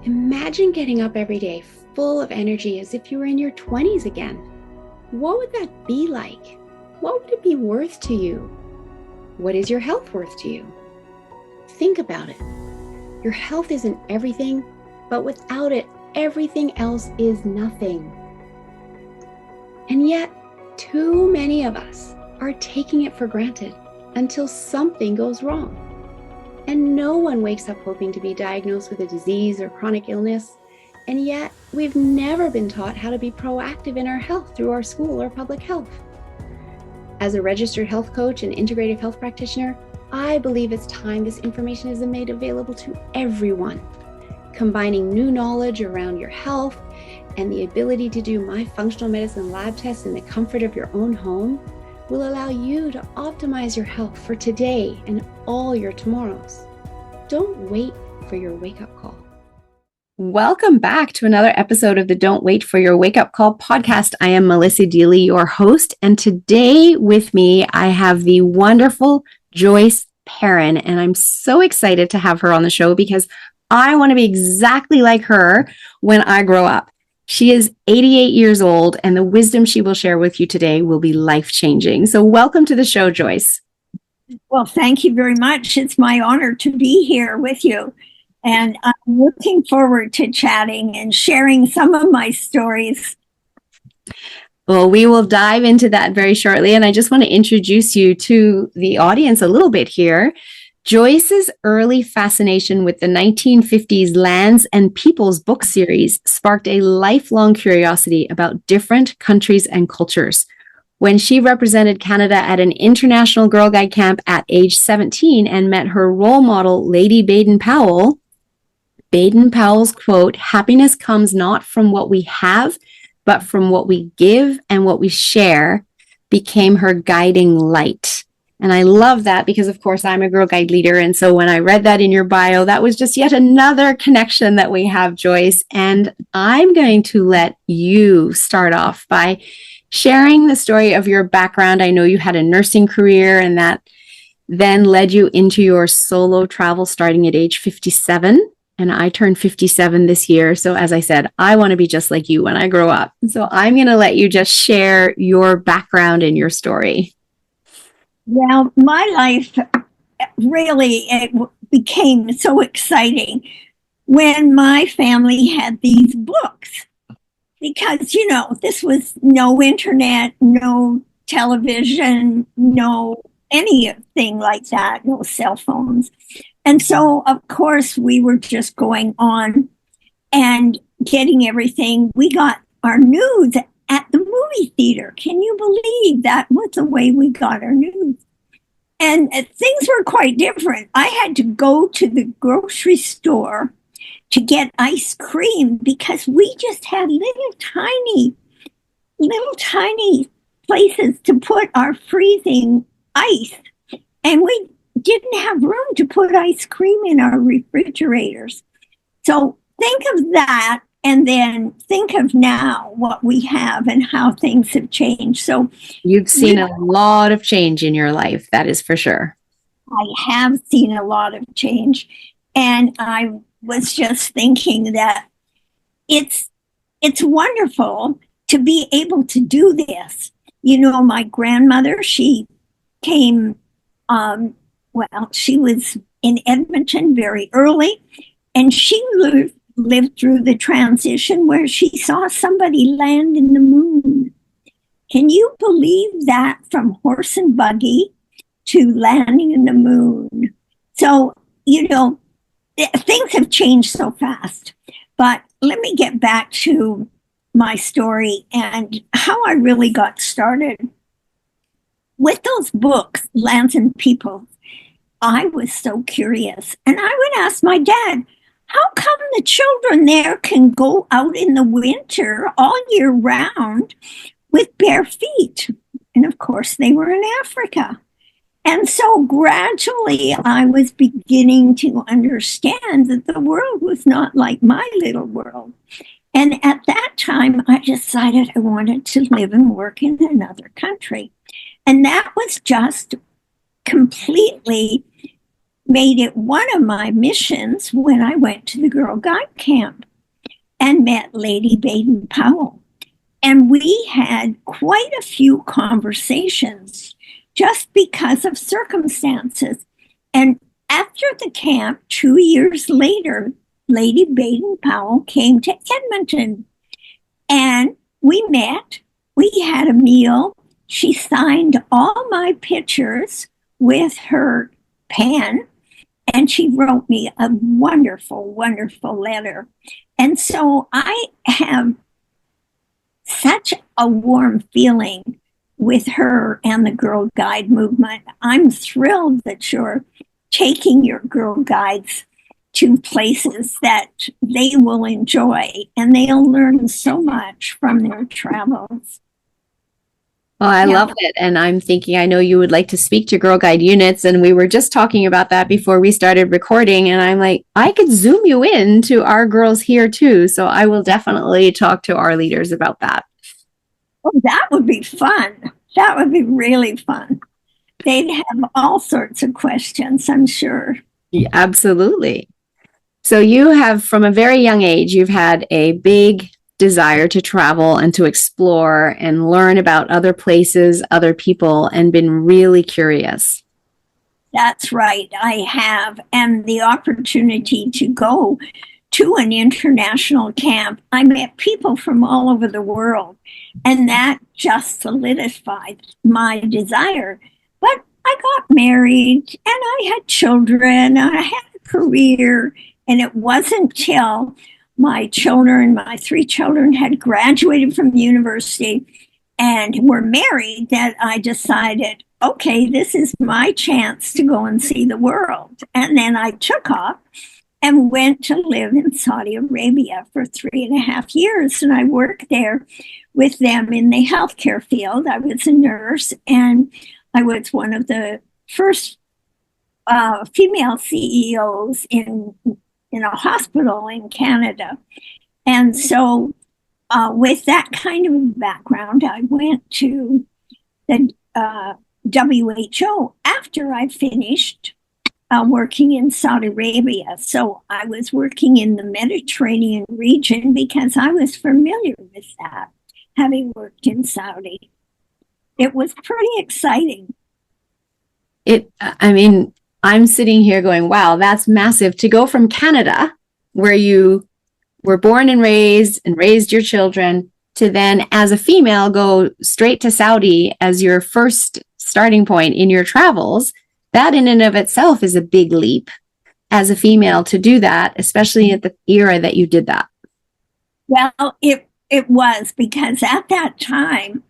Imagine getting up every day full of energy as if you were in your 20s again. What would that be like? What would it be worth to you? What is your health worth to you? Think about it. Your health isn't everything, but without it, everything else is nothing. And yet, too many of us are taking it for granted until something goes wrong. And no one wakes up hoping to be diagnosed with a disease or chronic illness. And yet, we've never been taught how to be proactive in our health through our school or public health. As a registered health coach and integrative health practitioner, I believe it's time this information is made available to everyone. Combining new knowledge around your health and the ability to do my functional medicine lab tests in the comfort of your own home will allow you to optimize your health for today and all your tomorrows. Don't wait for your wake-up call. Welcome back to another episode of the Don't Wait for Your Wake-Up Call podcast. I am Melissa Deely, your host, and today with me, I have the wonderful Joyce Perrin, and I'm so excited to have her on the show because I want to be exactly like her when I grow up. She is 88 years old, and the wisdom she will share with you today will be life-changing. So welcome to the show, Joyce. Well, thank you very much. It's my honor to be here with you. And I'm looking forward to chatting and sharing some of my stories. Well, we will dive into that very shortly. And I just want to introduce you to the audience a little bit here. Joyce's early fascination with the 1950s Lands and Peoples book series sparked a lifelong curiosity about different countries and cultures. When she represented Canada at an international Girl Guide camp at age 17 and met her role model, Lady Baden-Powell, Baden-Powell's quote, "Happiness comes not from what we have, but from what we give and what we share," became her guiding light. And I love that because, of course, I'm a Girl Guide leader. And so when I read that in your bio, that was just yet another connection that we have, Joyce. And I'm going to let you start off by sharing the story of your background. I know you had a nursing career and that then led you into your solo travel starting at age 57. And I turned 57 this year. So as I said, I want to be just like you when I grow up. So I'm going to let you just share your background and your story. Well, my life really became so exciting when my family had these books. Because, this was no internet, no television, no anything like that, no cell phones. And so, of course, we were just going on and getting everything. We got our news at the movie theater. Can you believe that was the way we got our news? And things were quite different. I had to go to the grocery store to get ice cream because we just had little tiny places to put our freezing ice. And we didn't have room to put ice cream in our refrigerators. So think of that and then think of now what we have and how things have changed. So you've seen a lot of change in your life, that is for sure. I have seen a lot of change. And I was just thinking that it's wonderful to be able to do this. My grandmother, she came, she was in Edmonton very early, and she lived through the transition where she saw somebody land in the moon. Can you believe that? From horse and buggy to landing in the moon. So, things have changed so fast. But let me get back to my story and how I really got started. With those books, Lands and People, I was so curious. And I would ask my dad, how come the children there can go out in the winter all year round with bare feet? And of course, they were in Africa. And so gradually, I was beginning to understand that the world was not like my little world. And at that time, I decided I wanted to live and work in another country. And that was just completely made it one of my missions when I went to the Girl Guide camp and met Lady Baden-Powell. And we had quite a few conversations just because of circumstances. And after the camp, 2 years later, Lady Baden-Powell came to Edmonton. And we met, we had a meal. She signed all my pictures with her pen, and she wrote me a wonderful, wonderful letter. And so I have such a warm feeling with her and the Girl Guide movement. I'm thrilled that you're taking your Girl Guides to places that they will enjoy, and they'll learn so much from their travels. Oh, I love it. And I'm thinking, I know you would like to speak to Girl Guide units. And we were just talking about that before we started recording. And I'm like, I could zoom you in to our girls here too. So I will definitely talk to our leaders about that. Oh, that would be fun. That would be really fun. They'd have all sorts of questions, I'm sure. Yeah, absolutely. So you have, from a very young age, you've had a big desire to travel and to explore and learn about other places, other people, and been really curious. That's right, I have. And the opportunity to go to an international camp, I met people from all over the world, and that just solidified my desire. But I got married and I had children, I had a career, and it wasn't till my children, my 3 children, had graduated from university and were married that I decided, okay, this is my chance to go and see the world. And then I took off and went to live in Saudi Arabia for 3.5 years. And I worked there with them in the healthcare field. I was a nurse, and I was one of the first female CEOs in a hospital in Canada. And so with that kind of background, I went to the WHO after I finished working in Saudi Arabia. So I was working in the Mediterranean region because I was familiar with that, having worked in Saudi. It was pretty exciting. I'm sitting here going, wow, that's massive. To go from Canada, where you were born and raised your children, to then as a female go straight to Saudi as your first starting point in your travels, that in and of itself is a big leap as a female to do that, especially at the era that you did that. Well, it was, because at that time,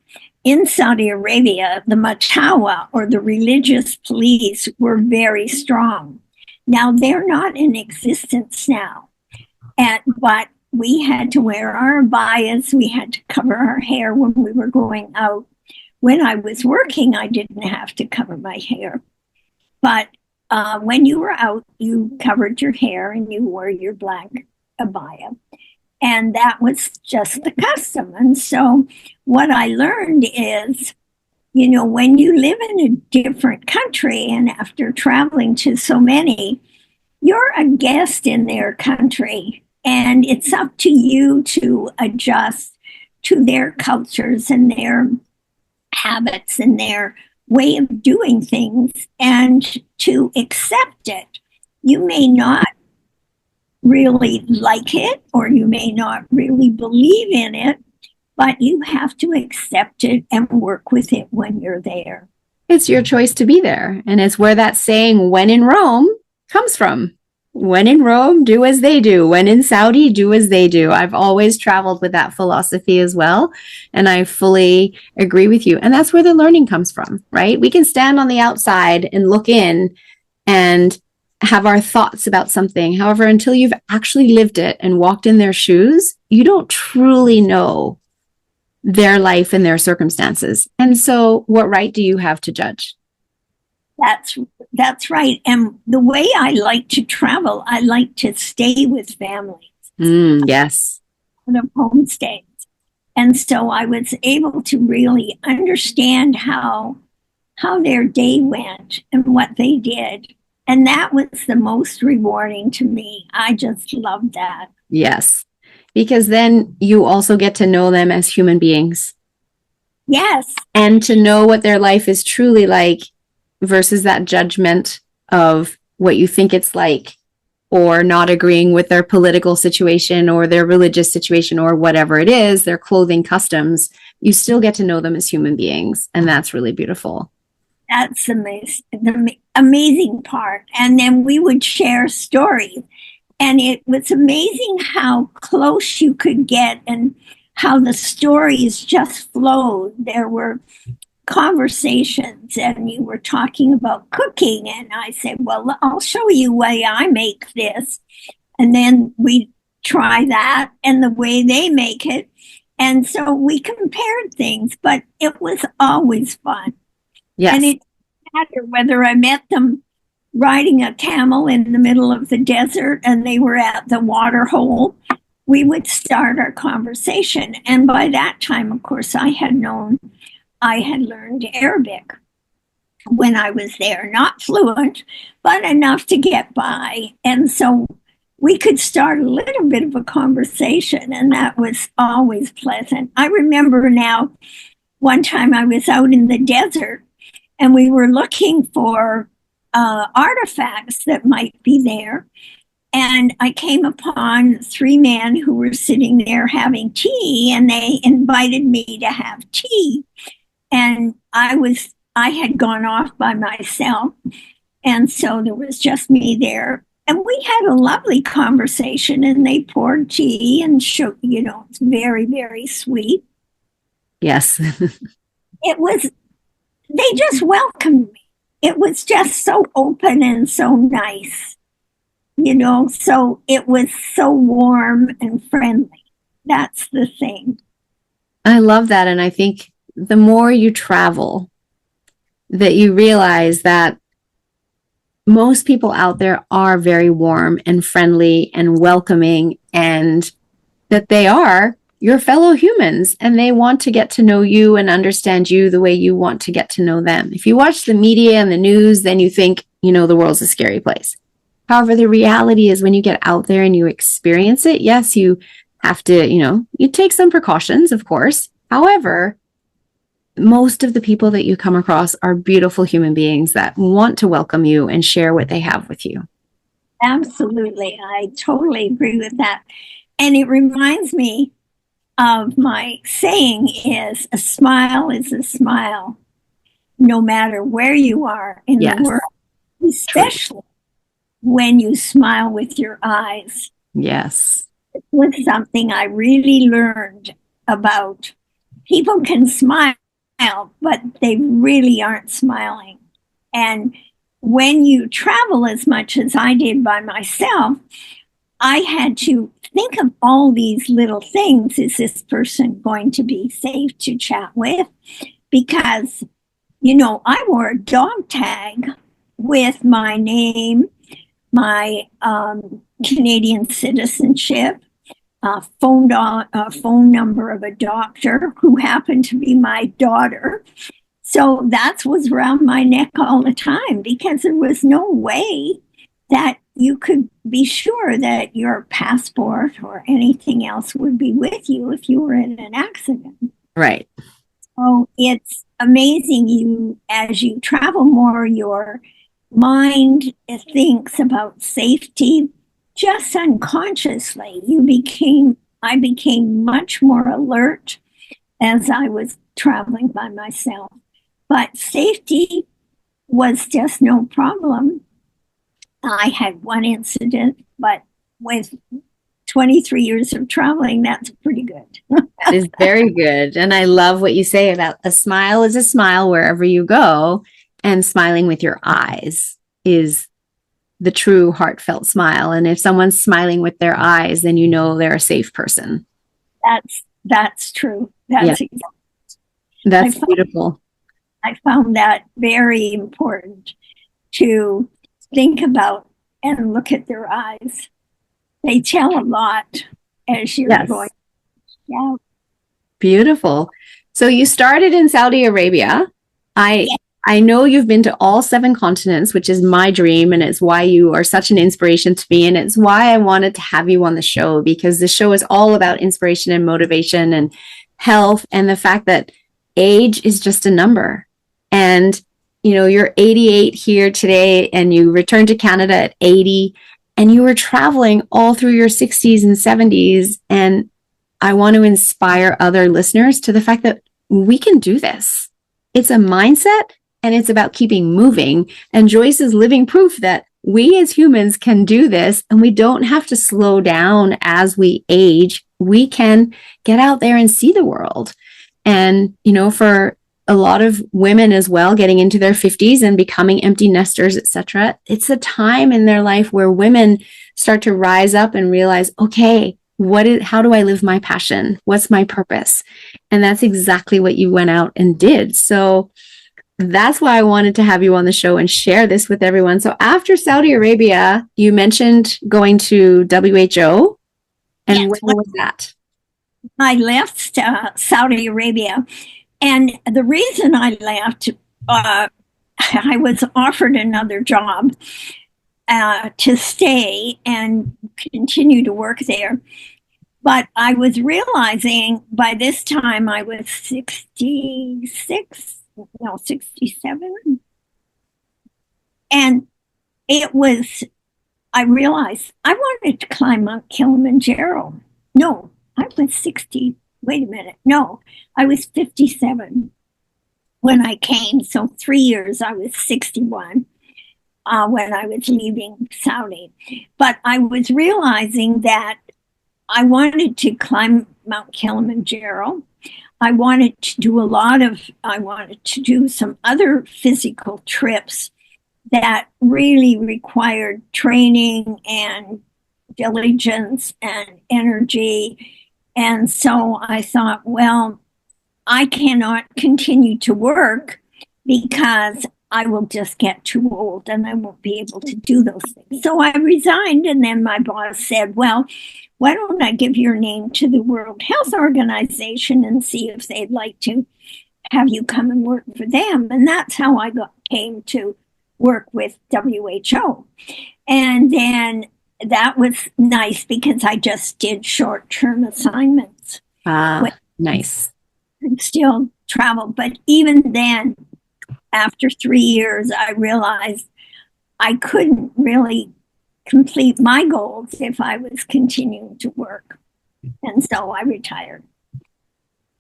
in Saudi Arabia, the Matawa, or the religious police, were very strong. Now, they're not in existence now, but we had to wear our abayas, we had to cover our hair when we were going out. When I was working, I didn't have to cover my hair. But when you were out, you covered your hair and you wore your black abaya. And that was just the custom. And so what I learned is, when you live in a different country, and after traveling to so many, you're a guest in their country. And it's up to you to adjust to their cultures and their habits and their way of doing things, and to accept it. You may not really like it, or you may not really believe in it, but you have to accept it and work with it when you're there. It's your choice to be there. And it's where that saying, when in Rome, comes from. When in Rome, do as they do. When in Saudi, do as they do. I've always traveled with that philosophy as well. And I fully agree with you. And that's where the learning comes from, right? We can stand on the outside and look in and have our thoughts about something. However, until you've actually lived it and walked in their shoes, you don't truly know their life and their circumstances. And so what right do you have to judge? That's right. And the way I like to travel, I like to stay with families. Yes. Of homestays. And so I was able to really understand how their day went and what they did. And that was the most rewarding to me. I just loved that. Yes. Because then you also get to know them as human beings. Yes. And to know what their life is truly like versus that judgment of what you think it's like, or not agreeing with their political situation or their religious situation or whatever it is, their clothing customs. You still get to know them as human beings. And that's really beautiful. That's the amazing part. And then we would share stories. And it was amazing how close you could get and how the stories just flowed. There were conversations, and you were talking about cooking. And I said, well, I'll show you the way I make this. And then we try that and the way they make it. And so we compared things, but it was always fun. Yes. And it didn't matter whether I met them riding a camel in the middle of the desert and they were at the water hole. We would start our conversation. And by that time, of course, I had learned Arabic when I was there. Not fluent, but enough to get by. And so we could start a little bit of a conversation, and that was always pleasant. I remember now, one time I was out in the desert and we were looking for artifacts that might be there. And I came upon three men who were sitting there having tea, and they invited me to have tea. And I had gone off by myself. And so there was just me there. And we had a lovely conversation, and they poured tea and it's very, very sweet. Yes. They just welcomed me. It was just so open and so nice, so it was so warm and friendly. That's the thing. I love that. And I think the more you travel, that you realize that most people out there are very warm and friendly and welcoming, and that they are your fellow humans and they want to get to know you and understand you the way you want to get to know them. If you watch the media and the news, then you think, the world's a scary place. However, the reality is when you get out there and you experience it, yes, you have to, you take some precautions, of course. However, most of the people that you come across are beautiful human beings that want to welcome you and share what they have with you. Absolutely. I totally agree with that. And it reminds me of my saying is a smile is a smile, no matter where you are in the world, especially when you smile with your eyes. Yes. It was something I really learned about. People can smile, but they really aren't smiling. And when you travel as much as I did by myself, I had to think of all these little things. Is this person going to be safe to chat with? Because, I wore a dog tag with my name, my Canadian citizenship, phone number of a doctor who happened to be my daughter. So that was around my neck all the time because there was no way that you could be sure that your passport or anything else would be with you if you were in an accident. Right. So it's amazing. As you travel more, your mind thinks about safety just unconsciously. I became much more alert as I was traveling by myself. But safety was just no problem. I had one incident, but with 23 years of traveling, that's pretty good. That is very good. And I love what you say about a smile is a smile wherever you go, and smiling with your eyes is the true heartfelt smile. And if someone's smiling with their eyes, then they're a safe person. That's true. That's beautiful. I found that very important to think about and look at their eyes. They tell a lot as you're going. Yeah. Beautiful. So you started in Saudi Arabia. I I know you've been to all 7 continents, which is my dream. And it's why you are such an inspiration to me. And it's why I wanted to have you on the show, because the show is all about inspiration and motivation and health, and the fact that age is just a number. And, you know, you're 88 here today and you returned to Canada at 80, and you were traveling all through your 60s and 70s. And I want to inspire other listeners to the fact that we can do this. It's a mindset, and it's about keeping moving. And Joyce is living proof that we as humans can do this, and we don't have to slow down as we age. We can get out there and see the world. And, you know, for a lot of women as well, getting into their 50s and becoming empty nesters, etc., it's a time in their life where women start to rise up and realize, okay, how do I live my passion? What's my purpose? And that's exactly what you went out and did. So that's why I wanted to have you on the show and share this with everyone. So after Saudi Arabia, you mentioned going to WHO. And Yes, when was that? I left Saudi Arabia. And the reason I left, I was offered another job to stay and continue to work there. But I was realizing by this time I was 67. And I realized I wanted to climb Mount Kilimanjaro. No, I was 60. Wait a minute. No, I was 57 when I came. So 3 years, I was 61 when I was leaving Saudi. But I was realizing that I wanted to climb Mount Kilimanjaro. I wanted to do some other physical trips that really required training and diligence and energy. And so I thought, well, I cannot continue to work because I will just get too old and I won't be able to do those things. So I resigned, and then my boss said, well, why don't I give your name to the World Health Organization and see if they'd like to have you come and work for them? And that's how I came to work with WHO. And then that was nice because I just did short-term assignments. Nice. And still travel. But even then, after 3 years, I realized I couldn't really complete my goals if I was continuing to work. And so I retired.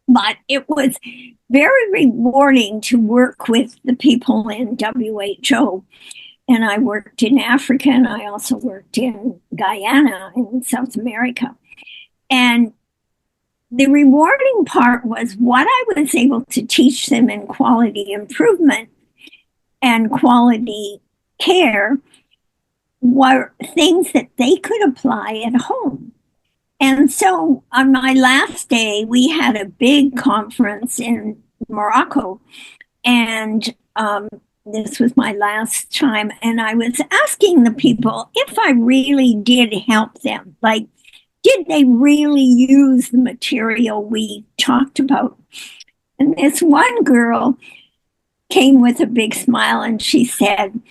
But it was very rewarding to work with the people in WHO. And I worked in Africa, and I also worked in Guyana in South America. And the rewarding part was what I was able to teach them in quality improvement and quality care were things that they could apply at home. And so on my last day, we had a big conference in Morocco, and this was my last time. And I was asking the people if I really did help them, like, did they really use the material we talked about? And this one girl came with a big smile, and she said,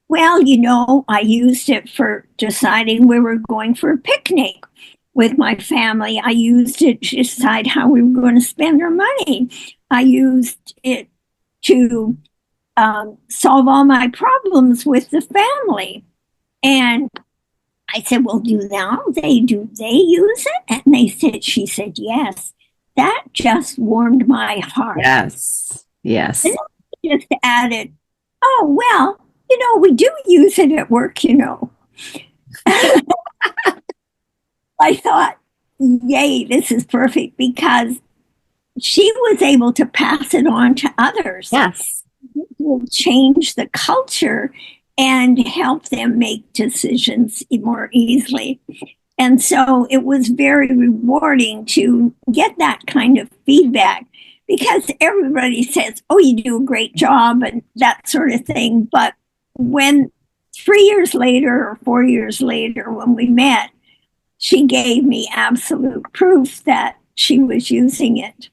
well, you know, I used it for deciding we were going for a picnic with my family. I used it to decide how we were going to spend our money. I used it to solve all my problems with the family. And I said, well, do they use it? And she said, yes. That just warmed my heart. Yes. Yes. And I just added, oh, well, you know, we do use it at work, you know. I thought, yay, this is perfect, because she was able to pass it on to others. Yes. It will change the culture and help them make decisions more easily. And so it was very rewarding to get that kind of feedback, because everybody says, oh, you do a great job and that sort of thing. But when 3 years later or 4 years later, when we met, she gave me absolute proof that she was using it.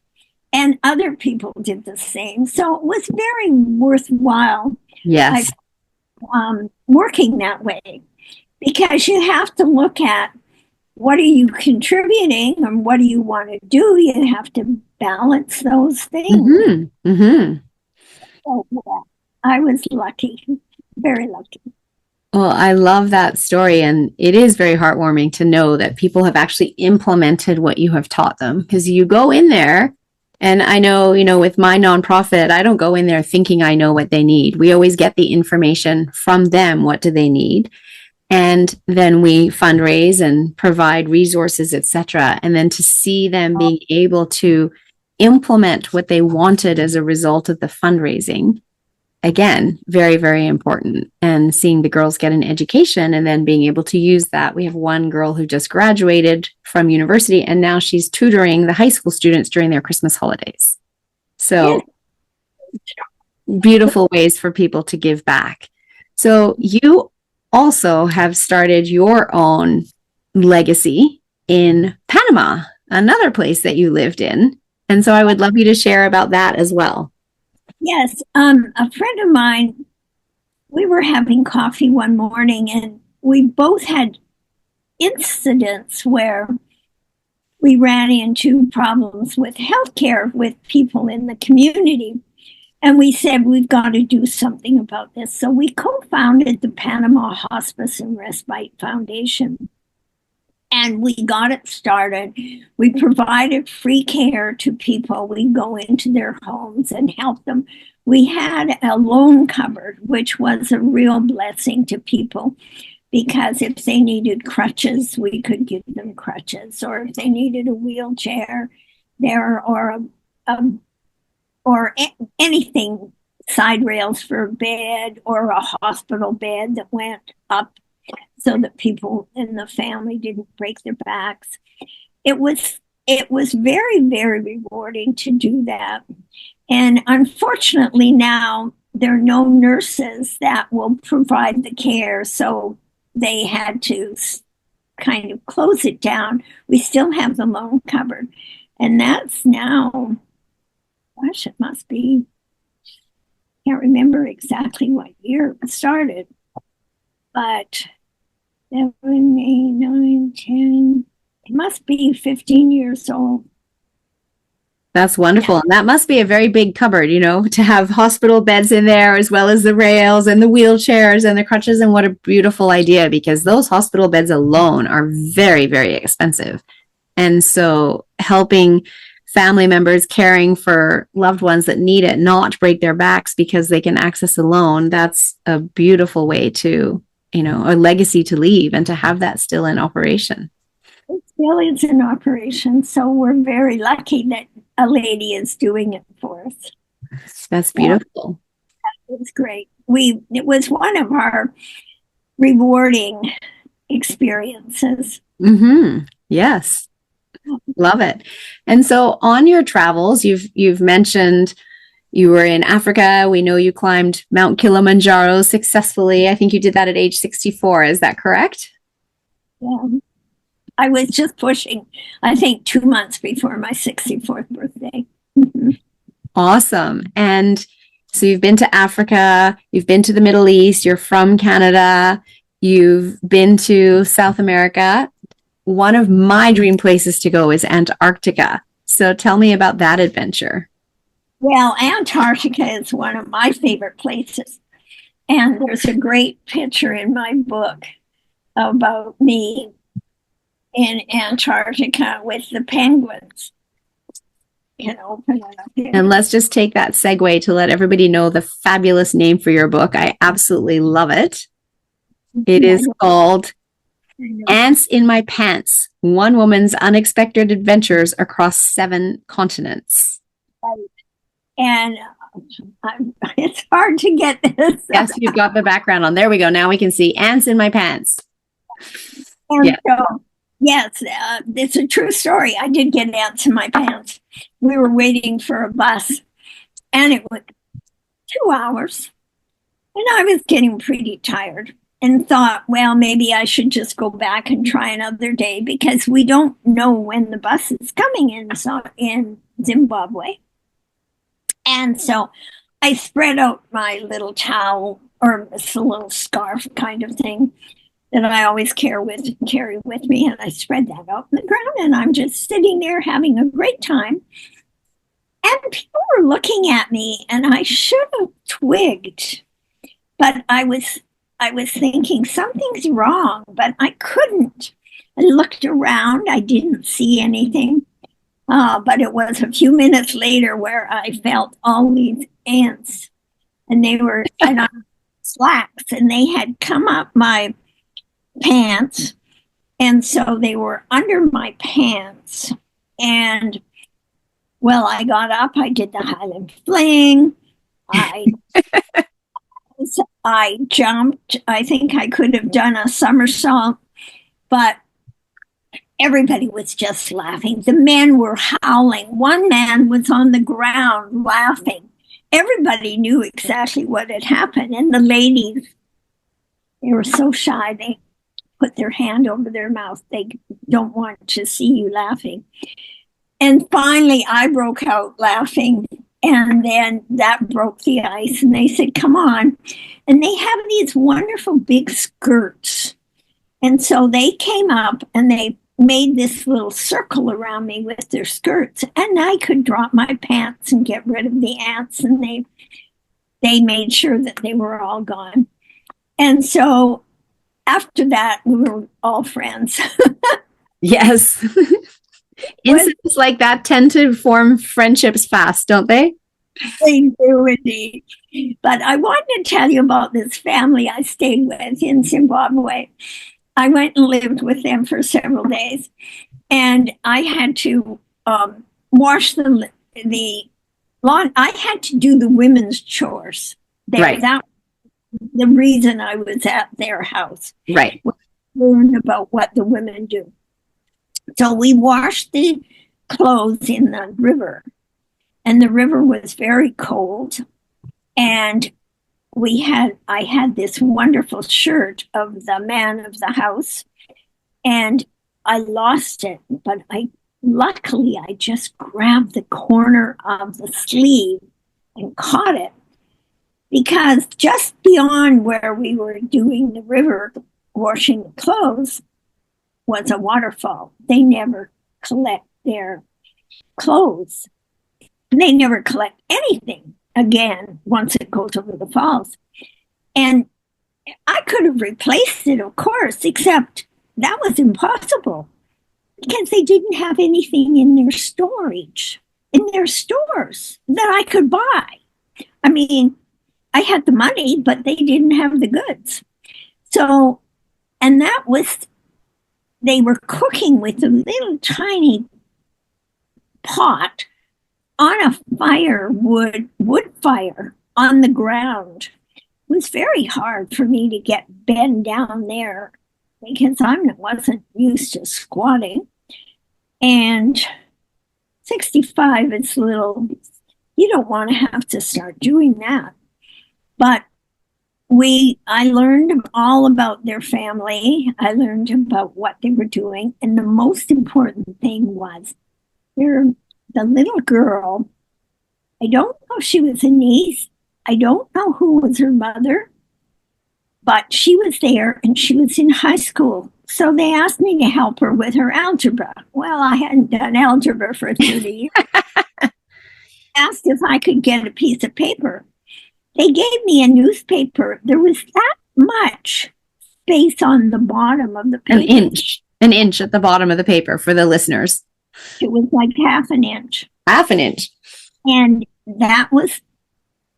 and other people did the same. So it was very worthwhile. Yes. Working that way, because you have to look at what are you contributing and what do you want to do. You have to balance those things. So, yeah, I was lucky, very lucky. Well, I love that story. And it is very heartwarming to know that people have actually implemented what you have taught them, because you go in there. And I know, with my nonprofit, I don't go in there thinking I know what they need. We always get the information from them. What do they need? And then we fundraise and provide resources, etc. And then to see them being able to implement what they wanted as a result of the fundraising, again, very, very important. And seeing the girls get an education and then being able to use that. We have one girl who just graduated from university, and now she's tutoring the high school students during their Christmas holidays. So beautiful ways for people to give back. So you also have started your own legacy in Panama, another place that you lived in. And so I would love you to share about that as well. Yes. A friend of mine, we were having coffee one morning, and we both had incidents where we ran into problems with healthcare with people in the community. And we said, we've got to do something about this. So we co-founded the Panama Hospice and Respite Foundation. And we got it started. We provided free care to people. We go into their homes and help them. We had a loan cupboard, which was a real blessing to people, because if they needed crutches, we could give them crutches, or if they needed a wheelchair there, or anything, side rails for a bed or a hospital bed that went up so that people in the family didn't break their backs. It was very, very rewarding to do that. And unfortunately now there are no nurses that will provide the care, so they had to kind of close it down. We still have the loan cupboard, and that's now, gosh, it must be, can't remember exactly what year it started, but 7, 8, 9, 10, it must be 15 years old. That's wonderful. Yeah. And that must be a very big cupboard, to have hospital beds in there, as well as the rails and the wheelchairs and the crutches. And what a beautiful idea, because those hospital beds alone are very, very expensive. And so helping family members caring for loved ones that need it not break their backs because they can access a loan, that's a beautiful way to, a legacy to leave, and to have that still in operation. It still is in operation. So we're very lucky that a lady is doing it for us. That's beautiful. Yeah, it was great. It was one of our rewarding experiences. Yes. Love it. And so on your travels, you've mentioned you were in Africa. We know you climbed Mount Kilimanjaro successfully. I think you did that at age 64. Is that correct? Yeah. I was just pushing, I think, 2 months before my 64th birthday. Awesome. And so you've been to Africa, you've been to the Middle East, you're from Canada, you've been to South America. One of my dream places to go is Antarctica. So tell me about that adventure. Well, Antarctica is one of my favorite places. And there's a great picture in my book about me in Antarctica with the penguins. And let's just take that segue to let everybody know the fabulous name for your book. I absolutely love it. It is called Ants in My Pants, One Woman's Unexpected Adventures Across 7 Continents. Right. And it's hard to get this. Yes, you've got the background on. There we go. Now we can see Ants in My Pants. And yeah. So, yes, it's a true story. I did get ants in my pants. We were waiting for a bus, and it was 2 hours, and I was getting pretty tired. and thought, well, maybe I should just go back and try another day because we don't know when the bus is coming in Zimbabwe. And so I spread out my little towel or this little scarf kind of thing that I always carry with me. And I spread that out on the ground and I'm just sitting there having a great time. And people were looking at me and I should have twigged, but I was thinking something's wrong, but I couldn't. I looked around, I didn't see anything. But it was a few minutes later where I felt all these ants, and they were on slacks, and they had come up my pants, and so they were under my pants. And well, I got up, I did the Highland fling, I jumped. I think I could have done a somersault, but everybody was just laughing. The men were howling. One man was on the ground laughing. Everybody knew exactly what had happened. And the ladies, they were so shy. They put their hand over their mouth. They don't want to see you laughing. And finally, I broke out laughing. And then that broke the ice. And they said, come on. And they have these wonderful big skirts. And so they came up and they made this little circle around me with their skirts, and I could drop my pants and get rid of the ants, and they made sure that they were all gone. And so after that, we were all friends. Yes. Incidents like that tend to form friendships fast, don't they? They do indeed. But I wanted to tell you about this family I stayed with in Zimbabwe. I went and lived with them for several days, and I had to wash the lawn. I had to do the women's chores there. Right. That was the reason I was at their house. Right. Learn about what the women do. So we washed the clothes in the river, and the river was very cold, and I had this wonderful shirt of the man of the house, and I lost it, but luckily I just grabbed the corner of the sleeve and caught it, because just beyond where we were doing the river washing the clothes was a waterfall. They never collect their clothes. They never collect anything again once it goes over the falls. And I could have replaced it, of course, except that was impossible because they didn't have anything in their storage, in their stores that I could buy. I mean, I had the money, but they didn't have the goods. So, and that was, they were cooking with a little tiny pot on a wood fire on the ground. It was very hard for me to bend down there because I wasn't used to squatting. And 65 is little, you don't want to have to start doing that. But I learned all about their family. I learned about what they were doing. And the most important thing was the little girl, I don't know if she was a niece. I don't know who was her mother, but she was there and she was in high school. So they asked me to help her with her algebra. Well, I hadn't done algebra for 30 years. Asked if I could get a piece of paper. They gave me a newspaper. There was that much space on the bottom of the paper. An inch at the bottom of the paper for the listeners. It was like half an inch. Half an inch. And that was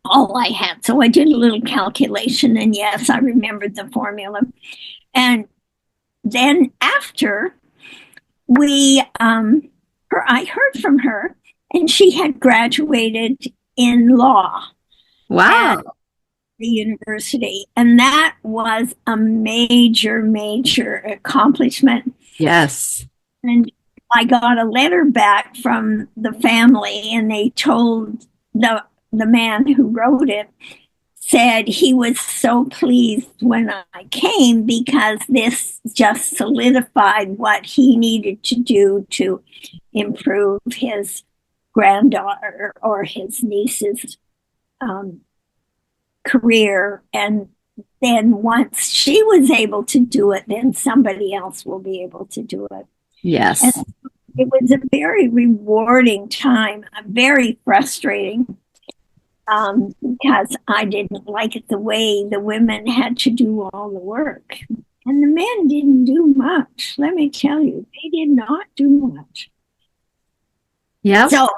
all I had. So I did a little calculation, and yes, I remembered the formula. And then after I heard from her, and she had graduated in law. Wow. At the university. And that was a major, major accomplishment. Yes. And I got a letter back from the family, and they told the man who wrote it, said he was so pleased when I came because this just solidified what he needed to do to improve his granddaughter or his niece's career. And then once she was able to do it, then somebody else will be able to do it. Yes. And it was a very rewarding time, very frustrating, because I didn't like it the way the women had to do all the work. And the men didn't do much. Let me tell you, they did not do much. Yeah. So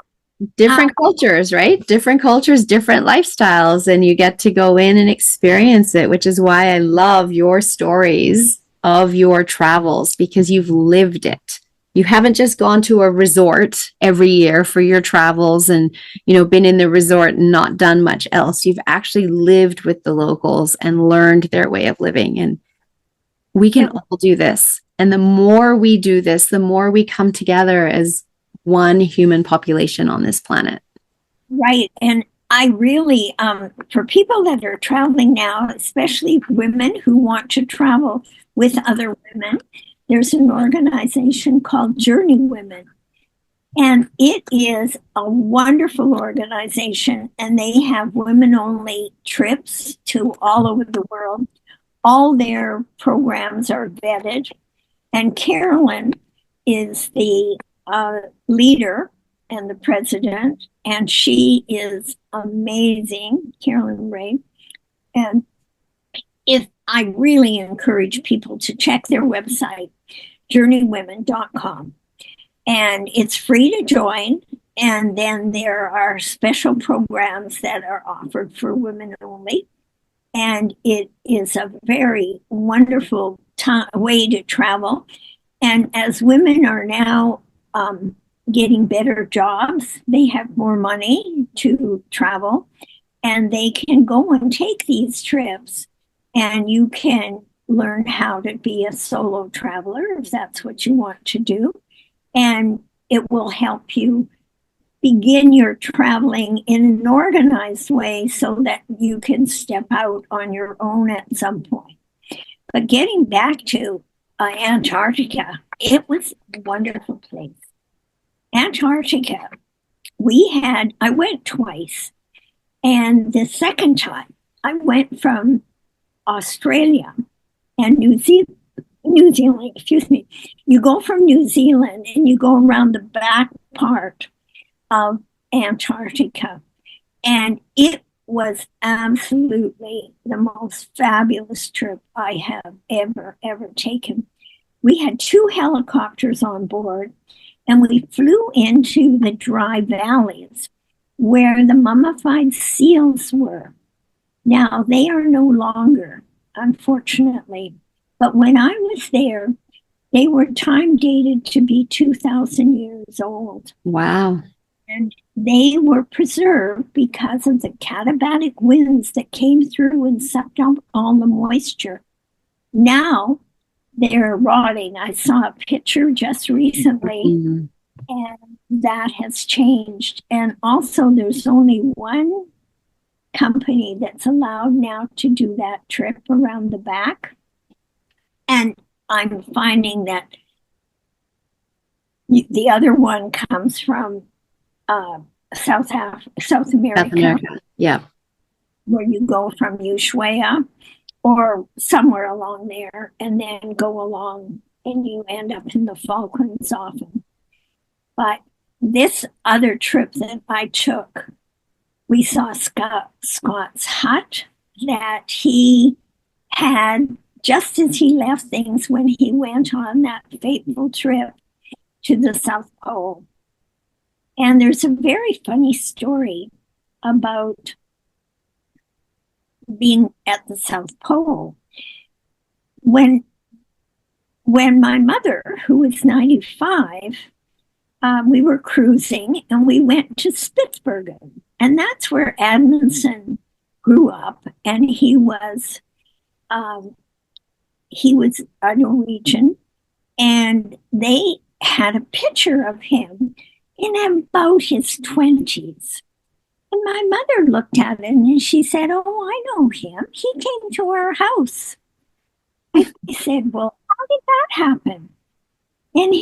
different cultures, right? Different cultures, different lifestyles, and you get to go in and experience it, which is why I love your stories of your travels, because you've lived it. You haven't just gone to a resort every year for your travels and, been in the resort and not done much else. You've actually lived with the locals and learned their way of living. And we can all do this. And the more we do this, the more we come together as one human population on this planet. Right. And I really, for people that are traveling now, especially women who want to travel with other women, there's an organization called Journey Women. And it is a wonderful organization. And they have women-only trips to all over the world. All their programs are vetted. And Carolyn is the leader and the president, and she is amazing, Carolyn Ray. And I really encourage people to check their website, journeywomen.com. And it's free to join. And then there are special programs that are offered for women only. And it is a very wonderful way to travel. And as women are now getting better jobs, they have more money to travel, and they can go and take these trips, and you can learn how to be a solo traveler if that's what you want to do. And it will help you begin your traveling in an organized way so that you can step out on your own at some point. But getting back to Antarctica, it was a wonderful place. Antarctica, I went twice. And the second time, I went from Australia and New Zealand, You go from New Zealand and you go around the back part of Antarctica. And it was absolutely the most fabulous trip I have ever taken. We had 2 helicopters on board, and we flew into the dry valleys where the mummified seals were. Now, they are no longer, unfortunately, but when I was there, they were time dated to be 2,000 years old. Wow. And they were preserved because of the katabatic winds that came through and sucked up all the moisture. Now they're rotting. I saw a picture just recently, and that has changed. And also, there's only one company that's allowed now to do that trip around the back. And I'm finding that the other one comes from South America. Yeah. Where you go from Ushuaia or somewhere along there and then go along and you end up in the Falklands often. But this other trip that I took, we saw Scott's hut that he had just as he left things when he went on that fateful trip to the South Pole. And there's a very funny story about being at the South Pole. When my mother, who was 95, we were cruising and we went to Spitsbergen. And that's where Edmondson grew up. And he was a Norwegian. And they had a picture of him in about his 20s. And my mother looked at it and she said, "Oh, I know him. He came to our house." I said, "Well, how did that happen?" And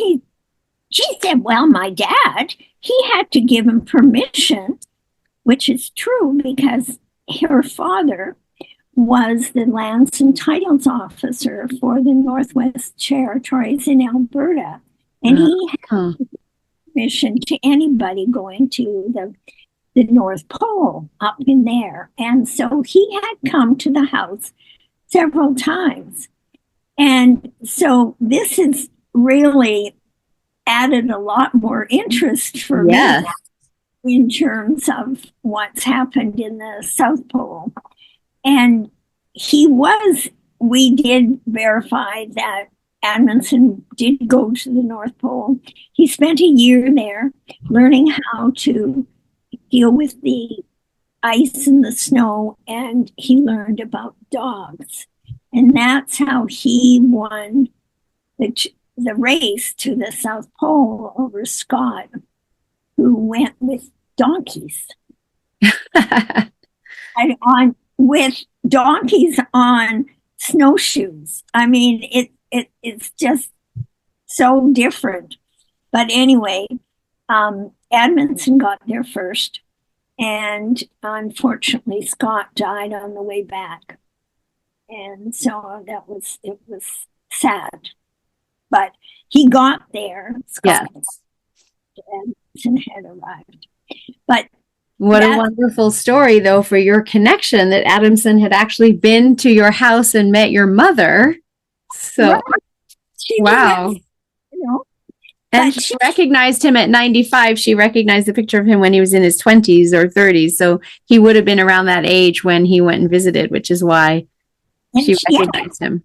she said, "Well, my dad, he had to give him permission," which is true because her father was the lands and titles officer for the Northwest Territories in Alberta. And he had permission to anybody going to the North Pole up in there. And so he had come to the house several times. And so this has really added a lot more interest for me in terms of what's happened in the South Pole. And we did verify that Amundsen did go to the North Pole. He spent a year there learning how to deal with the ice and the snow, and he learned about dogs. And that's how he won the race to the South Pole over Scott, who went with donkeys. And with donkeys on snowshoes. I mean, it's just so different. But anyway, Amundsen got there first, and unfortunately, Scott died on the way back, and so it was sad. But he got there. Scott Amundsen had arrived, but. What a wonderful story, though, for your connection that Adamson had actually been to your house and met your mother. So, wow. And she recognized him at 95. She recognized the picture of him when he was in his 20s or 30s. So he would have been around that age when he went and visited, which is why she recognized him.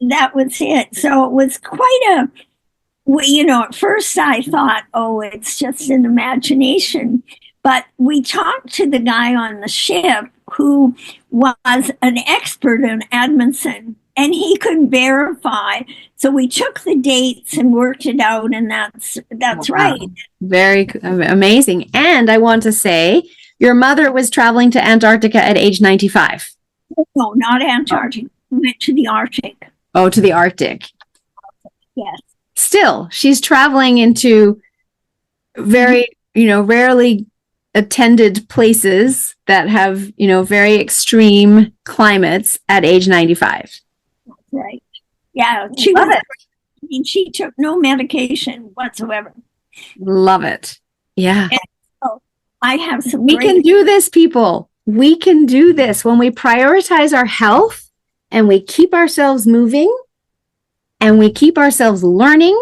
That was it. So it was quite at first I thought, oh, it's just an imagination. But we talked to the guy on the ship who was an expert in Amundsen, and he could verify. So we took the dates and worked it out, and that's right. Very amazing. And I want to say, your mother was traveling to Antarctica at age 95. No, not Antarctica. We went to the Arctic. Oh, to the Arctic. Yes. Still, she's traveling into very, rarely attended places that have, very extreme climates at age 95. Right. Yeah. She took no medication whatsoever. Love it. Yeah. And so I have some. We can do this, people. We can do this when we prioritize our health and we keep ourselves moving and we keep ourselves learning,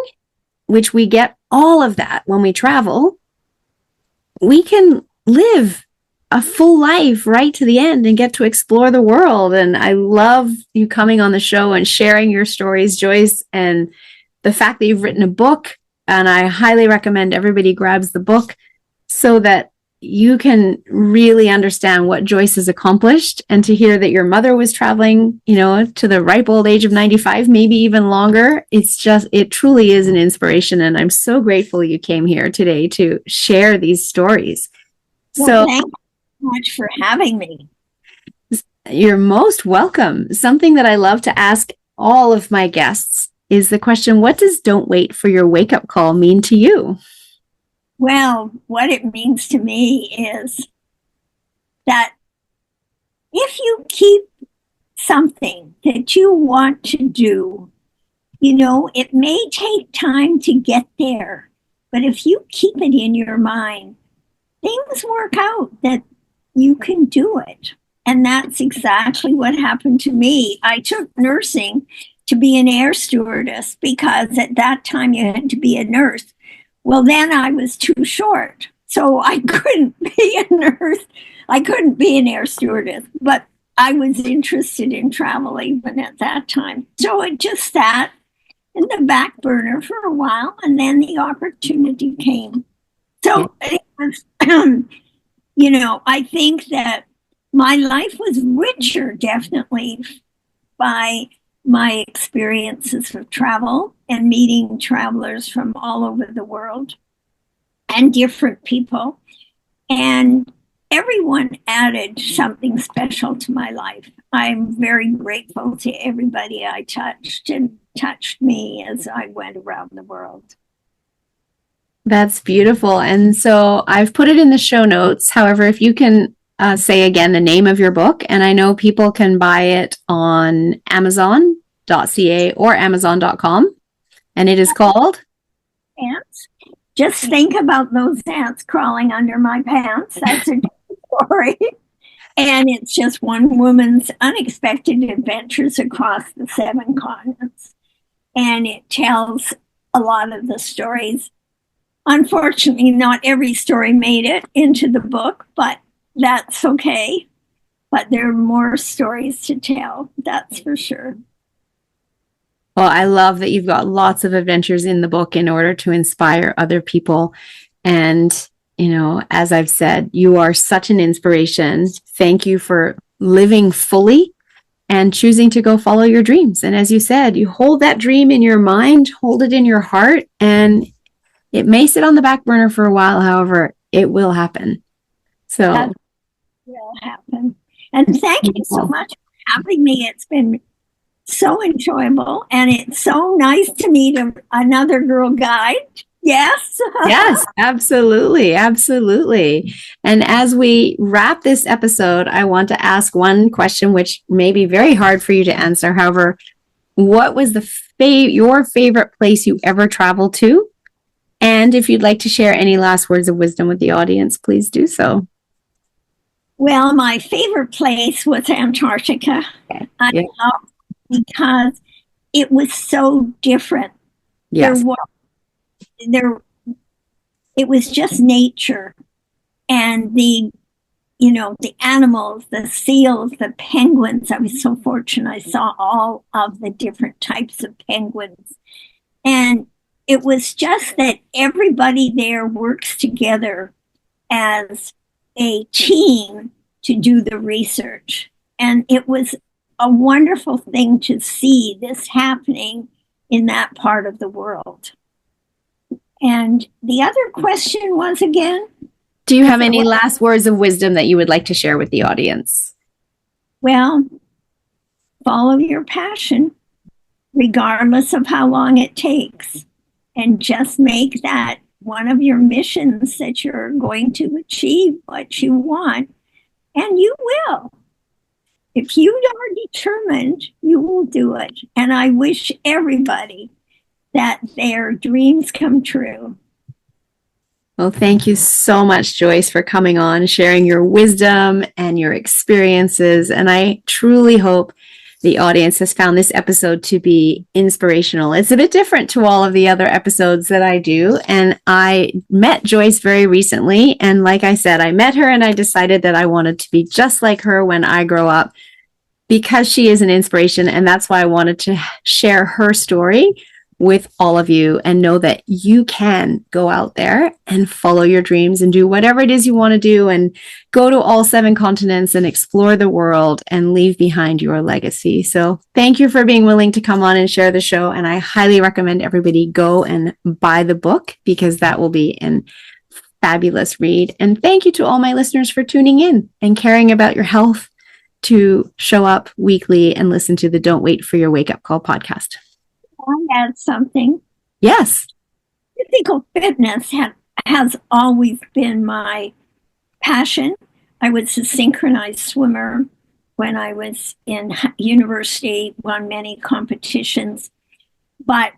which we get all of that when we travel. We can live a full life right to the end and get to explore the world. And I love you coming on the show and sharing your stories, Joyce, and the fact that you've written a book. And I highly recommend everybody grabs the book so that you can really understand what Joyce has accomplished, and to hear that your mother was traveling, to the ripe old age of 95, maybe even longer. It truly is an inspiration. And I'm so grateful you came here today to share these stories. Well, thank you so much for having me. You're most welcome. Something that I love to ask all of my guests is the question, what does "don't wait for your wake-up call" mean to you? Well, what it means to me is that if you keep something that you want to do, it may take time to get there, but if you keep it in your mind, things work out that you can do it. And that's exactly what happened to me. I took nursing to be an air stewardess because at that time you had to be a nurse. Well, then I was too short, so I couldn't be a nurse. I couldn't be an air stewardess, but I was interested in travel even at that time. So it just sat in the back burner for a while, and then the opportunity came. So it was, I think that my life was richer, definitely, by my experiences of travel and meeting travelers from all over the world and different people. And everyone added something special to my life. I'm very grateful to everybody I touched and touched me as I went around the world. That's beautiful. And so I've put it in the show notes. However, if you can say again the name of your book, and I know people can buy it on Amazon.ca or Amazon.com, and it is called Ants. Just think about those ants crawling under my pants. That's a story. And it's just one woman's unexpected adventures across the 7 continents. And it tells a lot of the stories. Unfortunately, not every story made it into the book, but that's okay. But there are more stories to tell, that's for sure. Well, I love that you've got lots of adventures in the book in order to inspire other people. And, you know, as I've said, you are such an inspiration. Thank you for living fully and choosing to go follow your dreams. And as you said, you hold that dream in your mind, hold it in your heart, and it may sit on the back burner for a while. However, it will happen. So that will happen. And thank you so much for having me. It's been so enjoyable, and it's so nice to meet another girl guide. Yes. Yes, absolutely. Absolutely. And as we wrap this episode, I want to ask one question, which may be very hard for you to answer. However, what was your favorite place you ever traveled to? And if you'd like to share any last words of wisdom with the audience, please do so. Well, my favorite place was Antarctica. I loved it because it was so different. Yes. It was just nature, and the animals, the seals, the penguins. I was so fortunate. I saw all of the different types of penguins, and it was just that everybody there works together as a team to do the research. And it was a wonderful thing to see this happening in that part of the world. And the other question was again? Do you have any last words of wisdom that you would like to share with the audience? Well, follow your passion, regardless of how long it takes. And just make that one of your missions that you're going to achieve what you want. And you will. If you are determined, you will do it. And I wish everybody that their dreams come true. Well, thank you so much, Joyce, for coming on, sharing your wisdom and your experiences. And I truly hope the audience has found this episode to be inspirational. It's a bit different to all of the other episodes that I do. And I met Joyce very recently. And like I said, I met her and I decided that I wanted to be just like her when I grow up because she is an inspiration. And that's why I wanted to share her story with all of you and know that you can go out there and follow your dreams and do whatever it is you want to do and go to all 7 continents and explore the world and leave behind your legacy. So thank you for being willing to come on and share the show. And I highly recommend everybody go and buy the book because that will be an fabulous read. And thank you to all my listeners for tuning in and caring about your health to show up weekly and listen to the Don't Wait for Your Wake Up Call podcast. I add something. Yes. Physical fitness has always been my passion. I was a synchronized swimmer when I was in university, won many competitions. But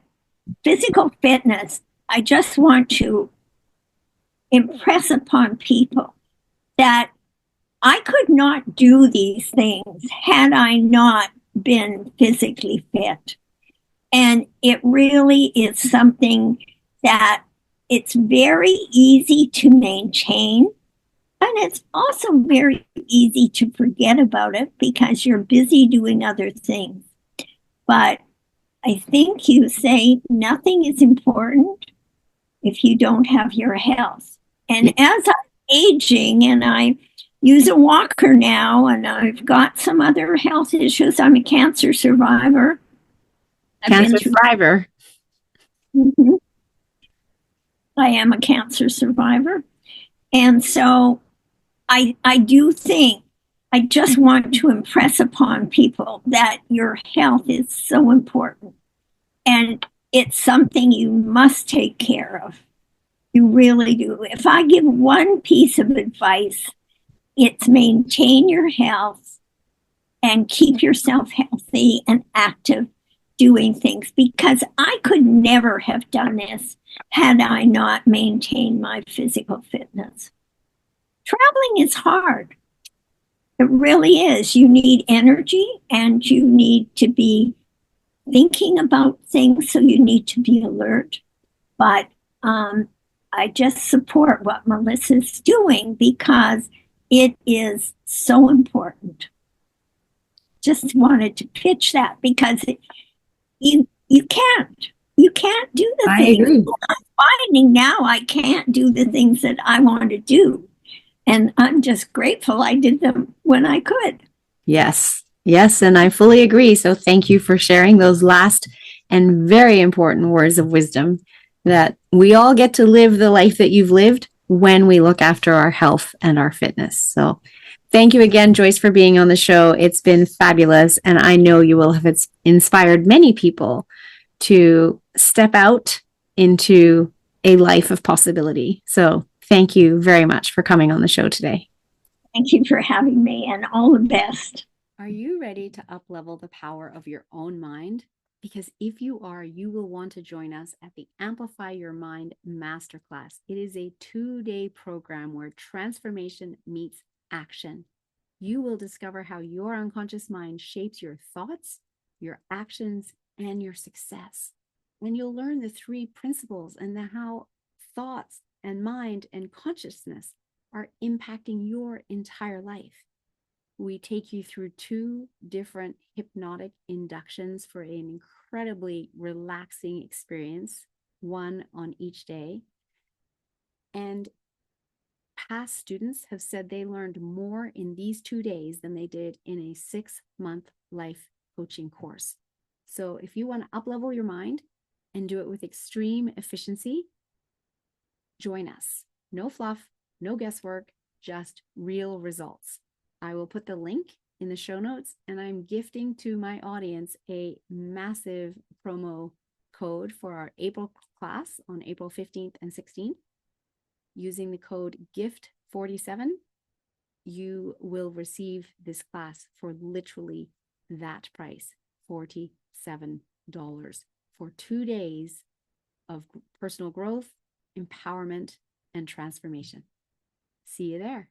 physical fitness, I just want to impress upon people that I could not do these things had I not been physically fit. And it really is something that it's very easy to maintain. And it's also very easy to forget about it because you're busy doing other things. But I think you say nothing is important if you don't have your health. And as I'm aging and I use a walker now and I've got some other health issues, I'm a cancer survivor. Cancer survivor. Mm-hmm. I am a cancer survivor. And so I do think, I just want to impress upon people that your health is so important and it's something you must take care of. You really do. If I give one piece of advice, it's maintain your health and keep yourself healthy and active doing things, because I could never have done this had I not maintained my physical fitness. Traveling is hard. It really is. You need energy and you need to be thinking about things, so you need to be alert. But I just support what Melissa's doing because it is so important. Just wanted to pitch that because you can't do the I things. agree. I'm finding now I can't do the things that I want to do, and I'm just grateful I did them when I could. Yes. Yes. And I fully agree. So thank you for sharing those last and very important words of wisdom, that we all get to live the life that you've lived when we look after our health and our fitness. So thank you again, Joyce, for being on the show. It's been fabulous. And I know you will have inspired many people to step out into a life of possibility. So thank you very much for coming on the show today. Thank you for having me, and all the best. Are you ready to up-level the power of your own mind? Because if you are, you will want to join us at the Amplify Your Mind Masterclass. It is a 2-day program where transformation meets action. You will discover how your unconscious mind shapes your thoughts, your actions, and your success. And you'll learn the 3 principles and how thoughts and mind and consciousness are impacting your entire life. We take you through 2 different hypnotic inductions for an incredibly relaxing experience, one on each day. And past students have said they learned more in these 2 days than they did in a 6-month life coaching course. So if you want to up-level your mind and do it with extreme efficiency, join us. No fluff, no guesswork, just real results. I will put the link in the show notes, and I'm gifting to my audience a massive promo code for our April class on April 15th and 16th. Using the code GIFT47, you will receive this class for literally that price, $47, for 2 days of personal growth, empowerment, and transformation. See you there.